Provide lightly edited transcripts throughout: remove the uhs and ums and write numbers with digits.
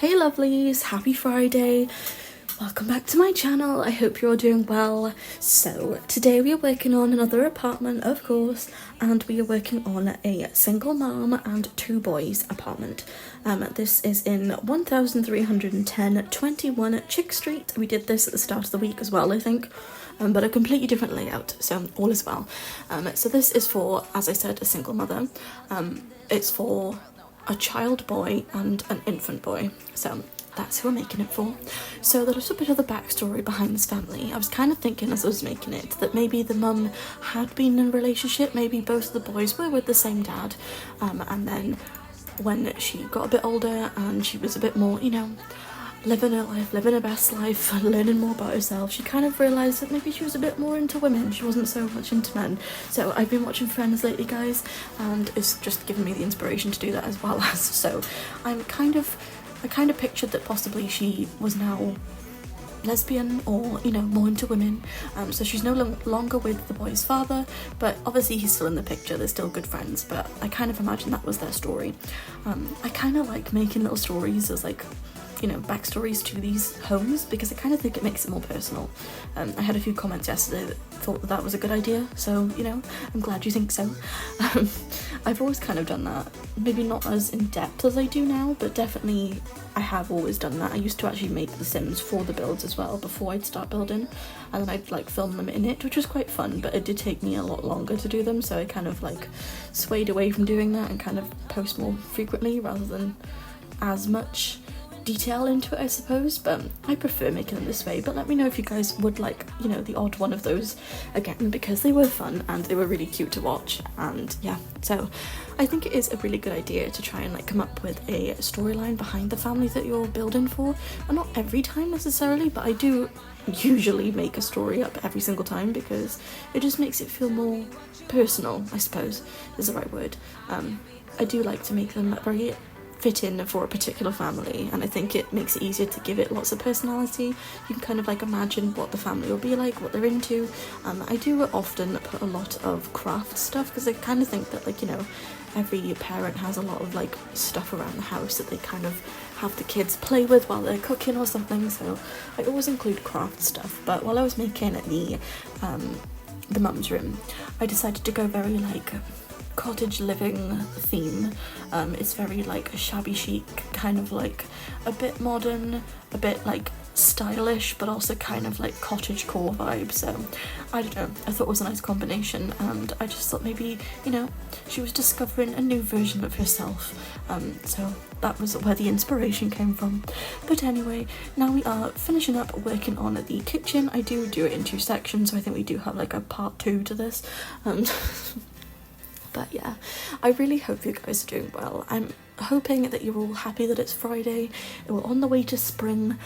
Hey lovelies, happy Friday. Welcome back to my channel. I hope you're all doing well. So today we are working on another apartment, of course, and we are working on a single mom and two boys apartment. This is in 1310 21 Chic Street. We did this at the start of the week as well, I think, but a completely different layout, so all is well. So this is for, as I said, a single mother. It's for a child boy and an infant boy, so that's who we're making it for. So there's a bit of the backstory behind this family. I was kind of thinking as I was making it that maybe the mum had been in a relationship, maybe both of the boys were with the same dad, and then when she got a bit older and she was a bit more, you know, living her life, living her best life, learning more about herself, she kind of realised that maybe she was a bit more into women, she wasn't so much into men. So I've been watching Friends lately, guys, and it's just given me the inspiration to do that as well as, so I kind of pictured that possibly she was now lesbian or, you know, more into women. So she's no longer with the boy's father, but obviously he's still in the picture, they're still good friends, but I kind of imagine that was their story. I kind of like making little stories as, like, you know, backstories to these homes because I kind of think it makes it more personal. I had a few comments yesterday that thought that was a good idea, so, you know, I'm glad you think so. I've always kind of done that, maybe not as in depth as I do now, but definitely I have always done that. I used to actually make the Sims for the builds as well before I'd start building, and then I'd like film them in it, which was quite fun, but it did take me a lot longer to do them, so I kind of like swayed away from doing that and kind of post more frequently rather than as much detail into it, I suppose, but I prefer making them this way. But let me know if you guys would like, you know, the odd one of those again, because they were fun and they were really cute to watch. And yeah, so I think it is a really good idea to try and like come up with a storyline behind the family that you're building for, and not every time necessarily, but I do usually make a story up every single time because it just makes it feel more personal, I suppose is the right word. I do like to make them very fit in for a particular family, and I think it makes it easier to give it lots of personality. You can kind of like imagine what the family will be like, what they're into. I do often put a lot of craft stuff because I kind of think that, like, you know, every parent has a lot of like stuff around the house that they kind of have the kids play with while they're cooking or something, so I always include craft stuff. But while I was making the mum's room, I decided to go very like cottage living theme. It's very like shabby chic, kind of like a bit modern, a bit like stylish, but also kind of like cottage core vibe. So I don't know, I thought it was a nice combination, and I just thought maybe, you know, she was discovering a new version of herself, so that was where the inspiration came from. But anyway, now we are finishing up working on the kitchen. I do it in two sections, so I think we do have like a part 2 to this. But yeah, I really hope you guys are doing well. I'm hoping that you're all happy that it's Friday. We're on the way to spring,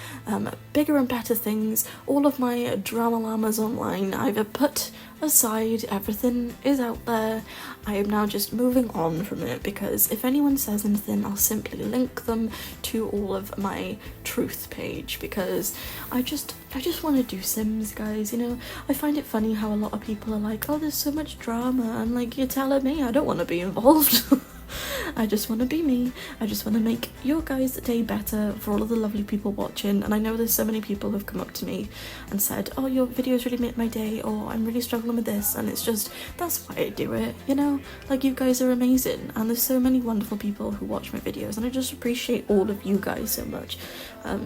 bigger and better things. All of my drama llamas online I've put aside, everything is out there. I am now just moving on from it because if anyone says anything, I'll simply link them to all of my truth page because I just want to do Sims, guys. You know, I find it funny how a lot of people are like, oh, there's so much drama, and like, you're telling me I don't want to be involved. I just want to be me. I just want to make your guys' day better for all of the lovely people watching. And I know there's so many people who've come up to me and said, oh, your videos really make my day, or I'm really struggling with this, and it's just, that's why I do it, you know? Like, you guys are amazing, and there's so many wonderful people who watch my videos, and I just appreciate all of you guys so much.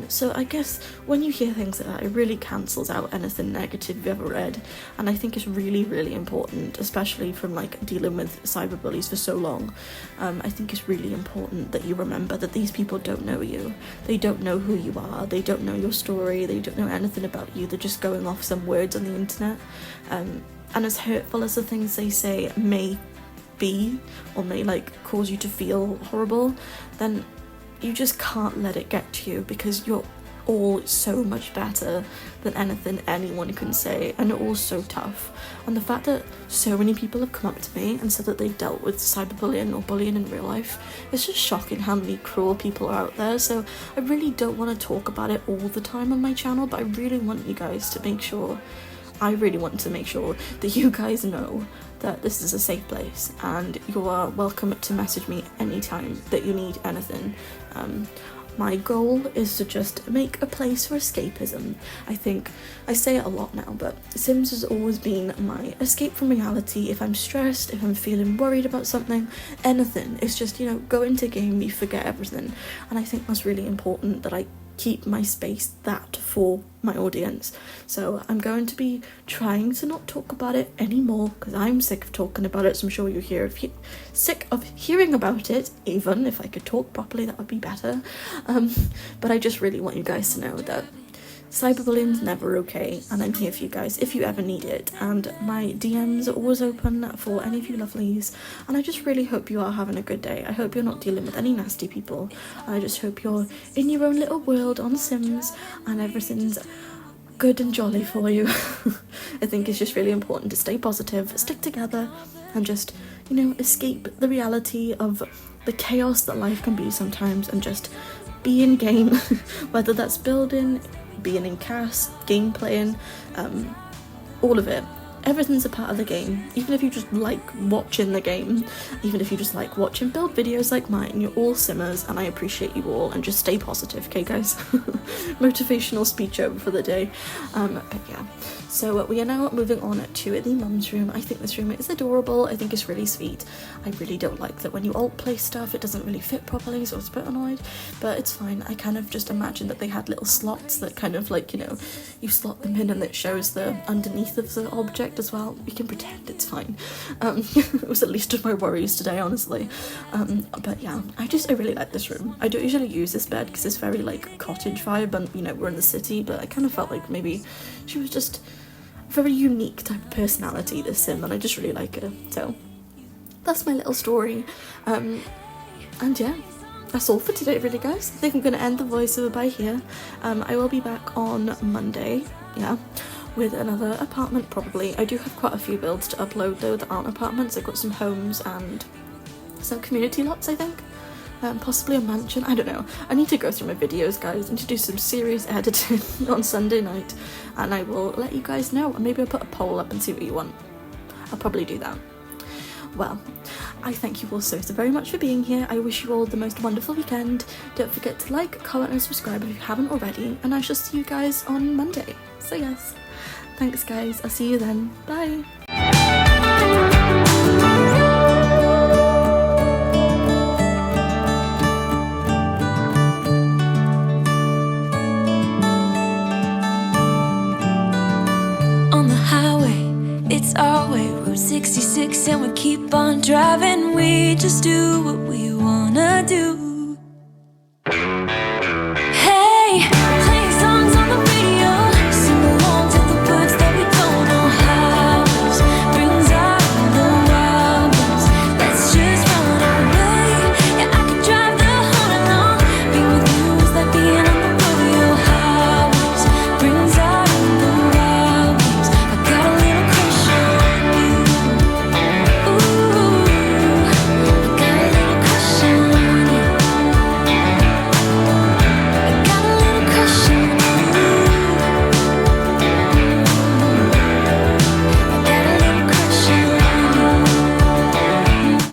So I guess when you hear things like that, it really cancels out anything negative you've ever read, and I think it's really, really important, especially from like dealing with cyberbullies for so long. I think it's really important that you remember that these people don't know you. They don't know who you are. They don't know your story. They don't know anything about you. They're just going off some words on the internet. And as hurtful as the things they say may be, or may like cause you to feel horrible, then you just can't let it get to you because you're all so much better than anything anyone can say, and you're all so tough. And the fact that so many people have come up to me and said that they've dealt with cyberbullying or bullying in real life, it's just shocking how many cruel people are out there. So I really don't want to talk about it all the time on my channel, but I really want you guys to make sure, I really want to make sure that you guys know that this is a safe place, and you are welcome to message me anytime that you need anything. my goal is to just make a place for escapism. I think I say it a lot now, but Sims has always been my escape from reality. If I'm stressed, if I'm feeling worried about something, anything, it's just, you know, go into game, you forget everything. And I think that's really important that I keep my space that for my audience. So I'm going to be trying to not talk about it anymore because I'm sick of talking about it, so I'm sure you're sick of hearing about it. Even if I could talk properly, that would be better. But I just really want you guys to know that cyberbullying's never okay, and I'm here for you guys if you ever need it, and my DMs are always open for any of you lovelies, and I just really hope you are having a good day. I hope you're not dealing with any nasty people, and I just hope you're in your own little world on Sims and everything's good and jolly for you. I think it's just really important to stay positive, stick together, and just, you know, escape the reality of the chaos that life can be sometimes, and just be in game, whether that's building, being in cast, game playing, all of it. Everything's a part of the game. Even if you just like watching the game, even if you just like watching build videos like mine, you're all simmers, and I appreciate you all, and just stay positive, okay guys? Motivational speech over for the day. But yeah, so we are now moving on to the mum's room. I think this room is adorable. I think it's really sweet. I really don't like that when you alt play stuff it doesn't really fit properly, so I was a bit annoyed, but it's fine. I kind of just imagined that they had little slots that kind of like, you know, you slot them in and it shows the underneath of the object as well. We can pretend, it's fine. It was the least of my worries today, honestly. But yeah, I really like this room. I don't usually use this bed because it's very like cottage vibe, and you know, we're in the city, but I kind of felt like maybe she was just a very unique type of personality, this sim, and I just really like her. So that's my little story. And yeah, that's all for today really, guys. I think I'm going to end the voiceover by here. I will be back on Monday, yeah, with another apartment probably. I do have quite a few builds to upload though that aren't apartments. I've got some homes and some community lots, I think. Possibly a mansion, I don't know. I need to go through my videos, guys. I need to do some serious editing on Sunday night, and I will let you guys know. And maybe I'll put a poll up and see what you want. I'll probably do that. Well, I thank you all so very much for being here. I wish you all the most wonderful weekend. Don't forget to like, comment and subscribe if you haven't already, and I shall see you guys on Monday. So yes, thanks guys, I'll see you then. Bye. On the highway, it's our way, Route 66, and we keep on driving. We just do what we wanna do.